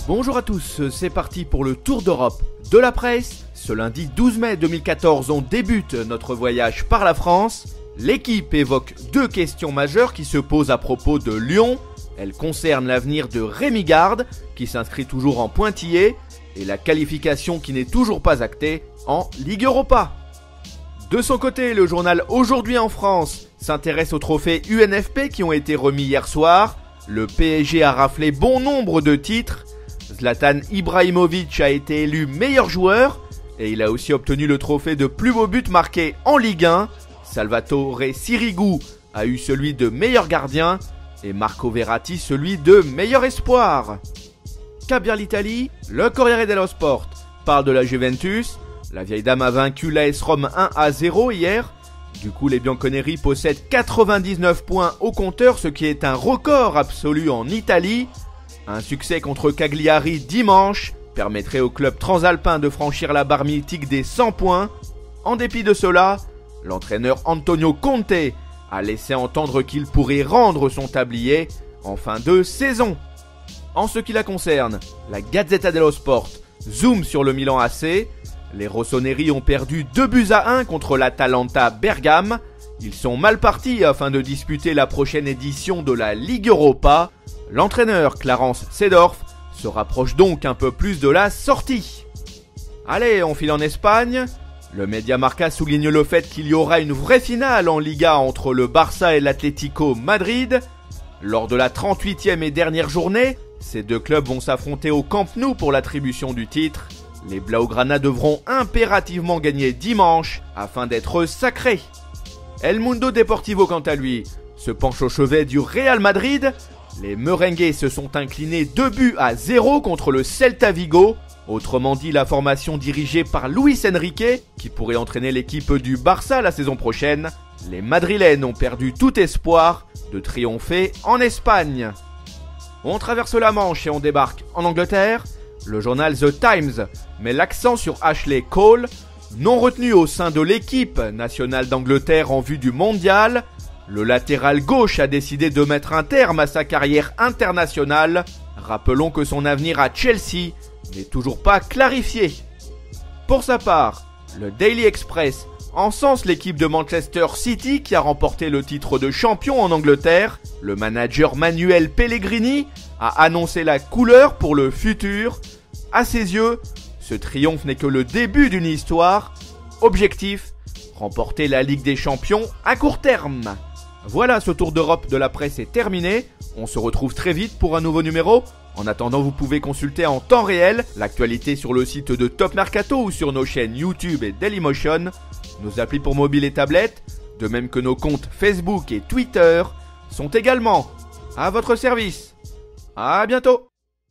Bonjour à tous, c'est parti pour le tour d'Europe de la presse. Ce lundi 12 mai 2014, on débute notre voyage par la France. L'équipe évoque deux questions majeures qui se posent à propos de Lyon. Elles concernent l'avenir de Rémi Garde, qui s'inscrit toujours en pointillé, et la qualification qui n'est toujours pas actée en Ligue Europa. De son côté, le journal Aujourd'hui en France s'intéresse aux trophées UNFP qui ont été remis hier soir. Le PSG a raflé bon nombre de titres. Zlatan Ibrahimovic a été élu meilleur joueur et il a aussi obtenu le trophée de plus beau but marqué en Ligue 1. Salvatore Sirigu a eu celui de meilleur gardien et Marco Verratti celui de meilleur espoir. Qu'à bien l'Italie, le Corriere dello Sport parle de la Juventus. La vieille dame a vaincu l'AS Rome 1-0 hier. Du coup, les Bianconeri possèdent 99 points au compteur, ce qui est un record absolu en Italie. Un succès contre Cagliari dimanche permettrait au club transalpin de franchir la barre mythique des 100 points. En dépit de cela, l'entraîneur Antonio Conte a laissé entendre qu'il pourrait rendre son tablier en fin de saison. En ce qui la concerne, la Gazzetta dello Sport zoome sur le Milan AC. Les rossoneri ont perdu 2-1 contre l'Atalanta Bergame. Ils sont mal partis afin de disputer la prochaine édition de la Ligue Europa. L'entraîneur Clarence Seedorf se rapproche donc un peu plus de la sortie. Allez, on file en Espagne. Le Media Marca souligne le fait qu'il y aura une vraie finale en Liga entre le Barça et l'Atlético Madrid. Lors de la 38e et dernière journée, ces deux clubs vont s'affronter au Camp Nou pour l'attribution du titre. Les Blaugrana devront impérativement gagner dimanche afin d'être sacrés. El Mundo Deportivo, quant à lui, se penche au chevet du Real Madrid. Les Merengues se sont inclinés 2-0 contre le Celta Vigo. Autrement dit, la formation dirigée par Luis Enrique, qui pourrait entraîner l'équipe du Barça la saison prochaine. Les Madrilènes ont perdu tout espoir de triompher en Espagne. On traverse la Manche et on débarque en Angleterre. Le journal The Times met l'accent sur Ashley Cole, non retenu au sein de l'équipe nationale d'Angleterre en vue du mondial. Le latéral gauche a décidé de mettre un terme à sa carrière internationale. Rappelons que son avenir à Chelsea n'est toujours pas clarifié. Pour sa part, le Daily Express encense l'équipe de Manchester City qui a remporté le titre de champion en Angleterre. Le manager Manuel Pellegrini a annoncé la couleur pour le futur. À ses yeux, ce triomphe n'est que le début d'une histoire. Objectif, remporter la Ligue des Champions à court terme. Voilà, ce tour d'Europe de la presse est terminé. On se retrouve très vite pour un nouveau numéro. En attendant, vous pouvez consulter en temps réel l'actualité sur le site de Top Mercato ou sur nos chaînes YouTube et Dailymotion, nos applis pour mobile et tablette, de même que nos comptes Facebook et Twitter, sont également à votre service. À bientôt.